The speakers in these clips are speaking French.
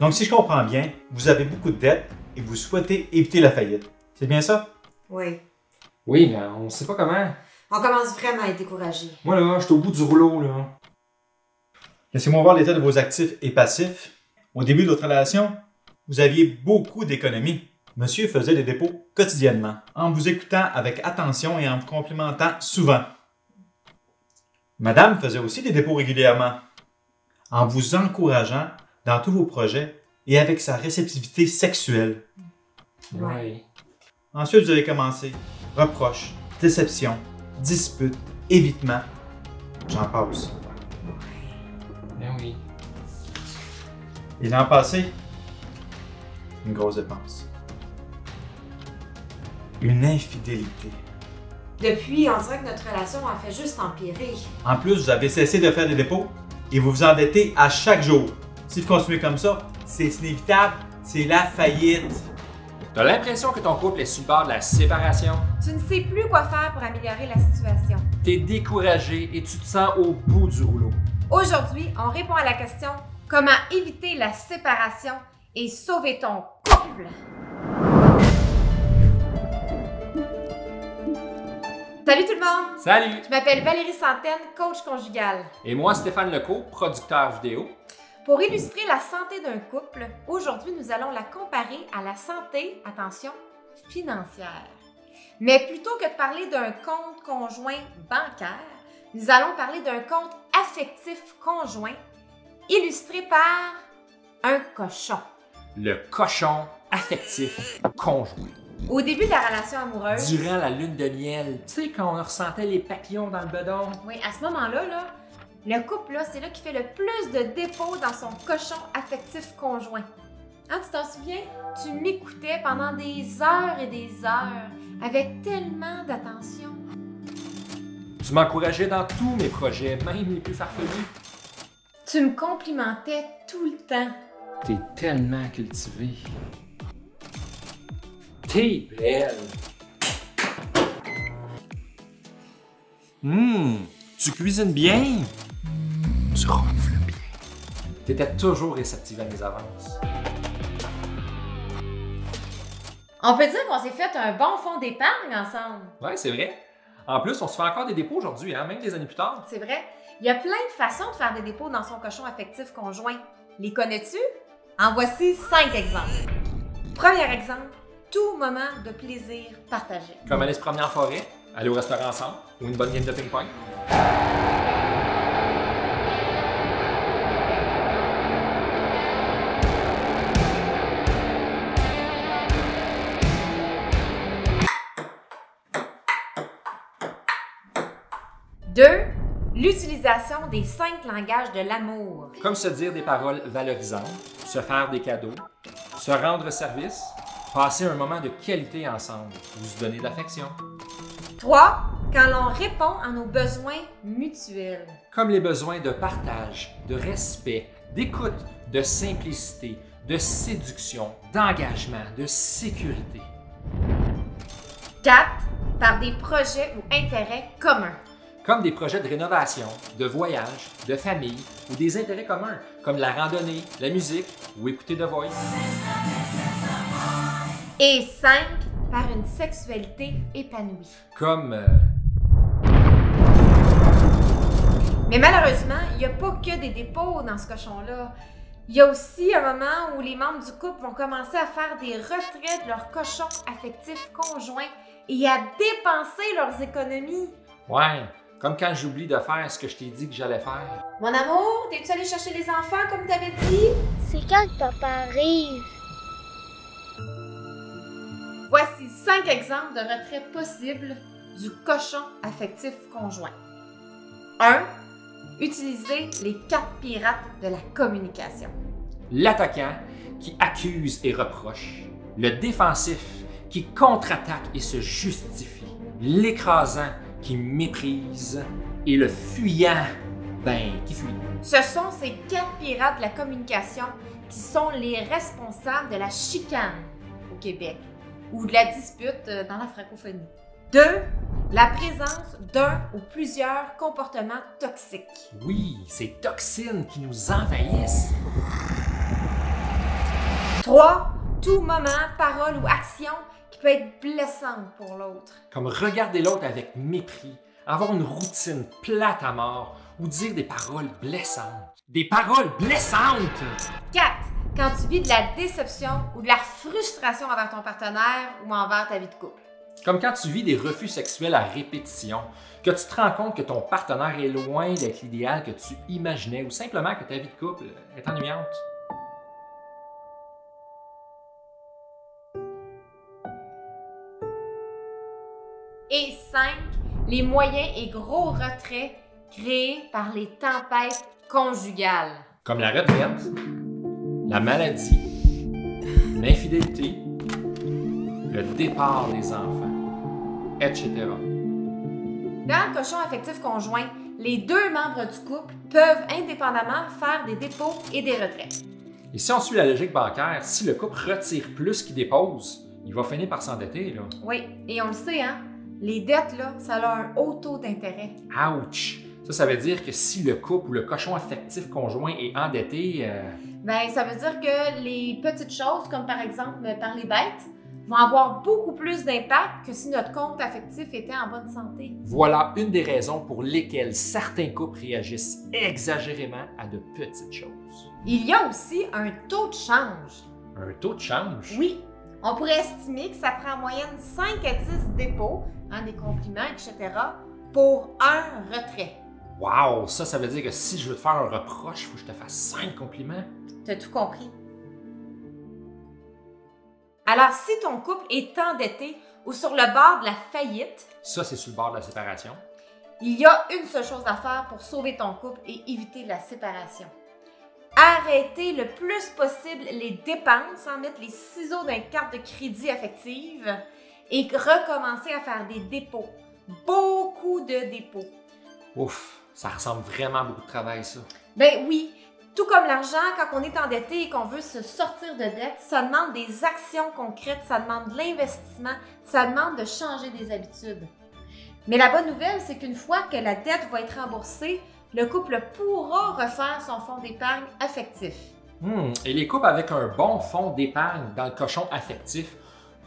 Donc, si je comprends bien, vous avez beaucoup de dettes et vous souhaitez éviter la faillite. C'est bien ça? Oui. Oui, mais on sait pas comment. On commence vraiment à être découragé. Moi, là, je suis au bout du rouleau, là. Laissez-moi voir l'état de vos actifs et passifs. Au début de votre relation, vous aviez beaucoup d'économies. Monsieur faisait des dépôts quotidiennement, en vous écoutant avec attention et en vous complimentant souvent. Madame faisait aussi des dépôts régulièrement, en vous encourageant dans tous vos projets et avec sa réceptivité sexuelle. Oui. Ensuite, vous avez commencé reproches, déceptions, disputes, évitements. J'en passe. Ben oui. Et l'an passé, une grosse dépense. Une infidélité. Depuis, on dirait que notre relation a fait juste empirer. En plus, vous avez cessé de faire des dépôts et vous vous endettez à chaque jour. Si vous continuez comme ça, c'est inévitable, c'est la faillite. T'as l'impression que ton couple est sur le bord de la séparation? Tu ne sais plus quoi faire pour améliorer la situation. T'es découragé et tu te sens au bout du rouleau. Aujourd'hui, on répond à la question « Comment éviter la séparation et sauver ton couple? » Salut tout le monde! Salut! Je m'appelle Valérie Santaine, coach conjugal. Et moi, Stéphane Lecault, producteur vidéo. Pour illustrer la santé d'un couple, aujourd'hui, nous allons la comparer à la santé, attention, financière. Mais plutôt que de parler d'un compte conjoint bancaire, nous allons parler d'un compte affectif conjoint illustré par un cochon. Le cochon affectif conjoint. Au début de la relation amoureuse, Durant la lune de miel, tu sais, quand on ressentait les papillons dans le bedon. oui, à ce moment-là, le couple, c'est là qui fait le plus de dépôts dans son cochon affectif conjoint. Hein, tu t'en souviens? Tu m'écoutais pendant des heures et des heures, avec tellement d'attention. Tu m'encourageais dans tous mes projets, même les plus farfelus. Tu me complimentais tout le temps. T'es tellement cultivé. T'es belle. Tu cuisines bien. Tu ronfles bien. T'étais toujours réceptive à mes avances. On peut dire qu'on s'est fait un bon fonds d'épargne ensemble. Ouais, c'est vrai. En plus, on se fait encore des dépôts aujourd'hui, hein, même des années plus tard. C'est vrai. Il y a plein de façons de faire des dépôts dans son cochon affectif conjoint. Les connais-tu? En voici 5 exemples. Premier exemple, tout moment de plaisir partagé. Comme aller se promener en forêt, aller au restaurant ensemble, ou une bonne game de ping-pong. Deux, l'utilisation des 5 langages de l'amour. Comme se dire des paroles valorisantes, se faire des cadeaux, se rendre service, passer un moment de qualité ensemble, ou se donner de l'affection. 3. Quand l'on répond à nos besoins mutuels. Comme les besoins de partage, de respect, d'écoute, de simplicité, de séduction, d'engagement, de sécurité. 4. Par des projets ou intérêts communs. Comme des projets de rénovation, de voyage, de famille ou des intérêts communs, comme la randonnée, la musique ou écouter The Voice. Et 5. Par une sexualité épanouie. Comme... Mais malheureusement, il n'y a pas que des dépôts dans ce cochon-là. Il y a aussi un moment où les membres du couple vont commencer à faire des retraits de leur cochon affectif conjoint et à dépenser leurs économies. Ouais, comme quand j'oublie de faire ce que je t'ai dit que j'allais faire. Mon amour, t'es-tu allé chercher les enfants comme t'avais dit? C'est quand que papa arrive? Voici 5 exemples de retraits possibles du cochon affectif conjoint. 1. Utiliser les 4 pirates de la communication. L'attaquant qui accuse et reproche. Le défensif qui contre-attaque et se justifie. L'écrasant qui méprise. Et le fuyant, qui fuit. Ce sont ces 4 pirates de la communication qui sont les responsables de la chicane au Québec ou de la dispute dans la francophonie. 2. La présence d'un ou plusieurs comportements toxiques. Oui, ces toxines qui nous envahissent. 3. Tout moment, parole ou action qui peut être blessante pour l'autre. Comme regarder l'autre avec mépris, avoir une routine plate à mort ou dire des paroles blessantes. Des paroles blessantes! 4. Quand tu vis de la déception ou de la frustration envers ton partenaire ou envers ta vie de couple. Comme quand tu vis des refus sexuels à répétition, que tu te rends compte que ton partenaire est loin d'être l'idéal que tu imaginais ou simplement que ta vie de couple est ennuyante. Et 5. Les moyens et gros retraits créés par les tempêtes conjugales. Comme la retraite, la maladie, l'infidélité, le départ des enfants, etc. Dans le cochon affectif conjoint, les deux membres du couple peuvent indépendamment faire des dépôts et des retraits. Et si on suit la logique bancaire, si le couple retire plus qu'il dépose, il va finir par s'endetter, là. Oui, et on le sait, hein? Les dettes, là, ça a un haut taux d'intérêt. Ouch! Ça veut dire que si le couple ou le cochon affectif conjoint est endetté... Ben, ça veut dire que les petites choses, comme par exemple par les bêtes, vont avoir beaucoup plus d'impact que si notre compte affectif était en bonne santé. Voilà une des raisons pour lesquelles certains couples réagissent exagérément à de petites choses. Il y a aussi un taux de change. Un taux de change? Oui, on pourrait estimer que ça prend en moyenne 5 à 10 dépôts, des compliments, etc., pour un retrait. Wow! Ça veut dire que si je veux te faire un reproche, il faut que je te fasse 5 compliments. T'as tout compris. Alors, si ton couple est endetté ou sur le bord de la faillite, ça, c'est sur le bord de la séparation. Il y a une seule chose à faire pour sauver ton couple et éviter la séparation. Arrêtez le plus possible les dépenses, mettre les ciseaux dans une carte de crédit affective et recommencer à faire des dépôts. Beaucoup de dépôts. Ouf, ça ressemble vraiment à beaucoup de travail, ça. Ben oui, tout comme l'argent, quand on est endetté et qu'on veut se sortir de dette, ça demande des actions concrètes, ça demande de l'investissement, ça demande de changer des habitudes. Mais la bonne nouvelle, c'est qu'une fois que la dette va être remboursée, le couple pourra refaire son fonds d'épargne affectif. Et les couples avec un bon fonds d'épargne dans le cochon affectif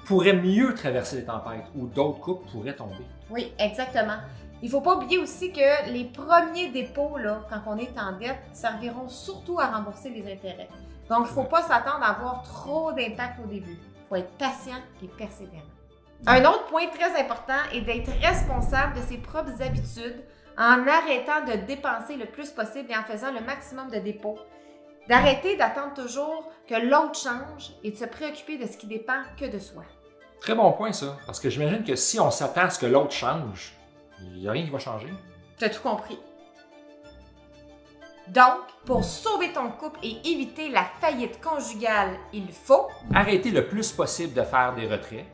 pourraient mieux traverser les tempêtes ou d'autres couples pourraient tomber. Oui, exactement. Il ne faut pas oublier aussi que les premiers dépôts, là, quand on est en dette, serviront surtout à rembourser les intérêts. Donc, il ne faut pas s'attendre à avoir trop d'impact au début. Il faut être patient et persévérant. Un autre point très important est d'être responsable de ses propres habitudes en arrêtant de dépenser le plus possible et en faisant le maximum de dépôts. D'arrêter d'attendre toujours que l'autre change et de se préoccuper de ce qui dépend que de soi. Très bon point, ça. Parce que j'imagine que si on s'attend à ce que l'autre change, il n'y a rien qui va changer. Tu as tout compris. Donc, pour sauver ton couple et éviter la faillite conjugale, il faut arrêter le plus possible de faire des retraits,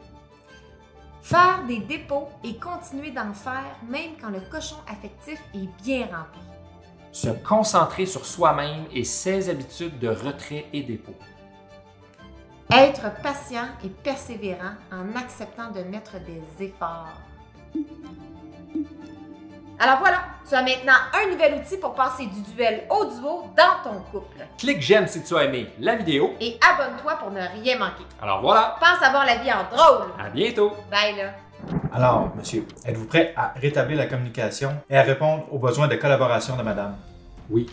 faire des dépôts et continuer d'en faire même quand le cochon affectif est bien rempli. Se concentrer sur soi-même et ses habitudes de retrait et dépôt. Être patient et persévérant en acceptant de mettre des efforts. Alors voilà, tu as maintenant un nouvel outil pour passer du duel au duo dans ton couple. Clique j'aime si tu as aimé la vidéo. Et abonne-toi pour ne rien manquer. Alors voilà. Pense avoir la vie en drôle. À bientôt. Bye là. Alors, monsieur, êtes-vous prêt à rétablir la communication et à répondre aux besoins de collaboration de madame? Oui.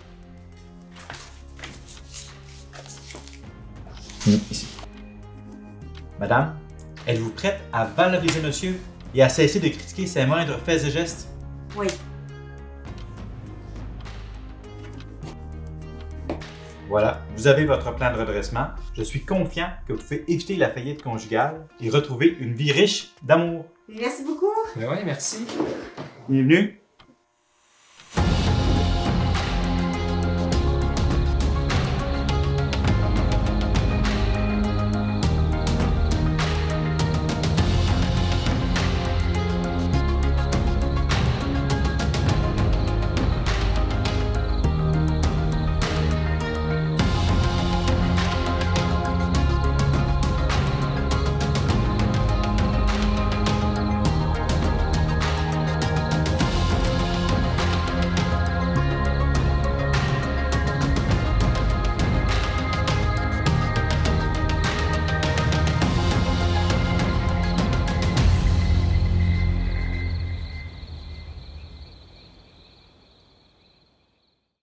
Ici. Madame, êtes-vous prête à valoriser monsieur et à cesser de critiquer ses moindres faits et gestes? Oui. Voilà, vous avez votre plan de redressement. Je suis confiant que vous pouvez éviter la faillite conjugale et retrouver une vie riche d'amour. Merci beaucoup. Oui, merci. Bienvenue.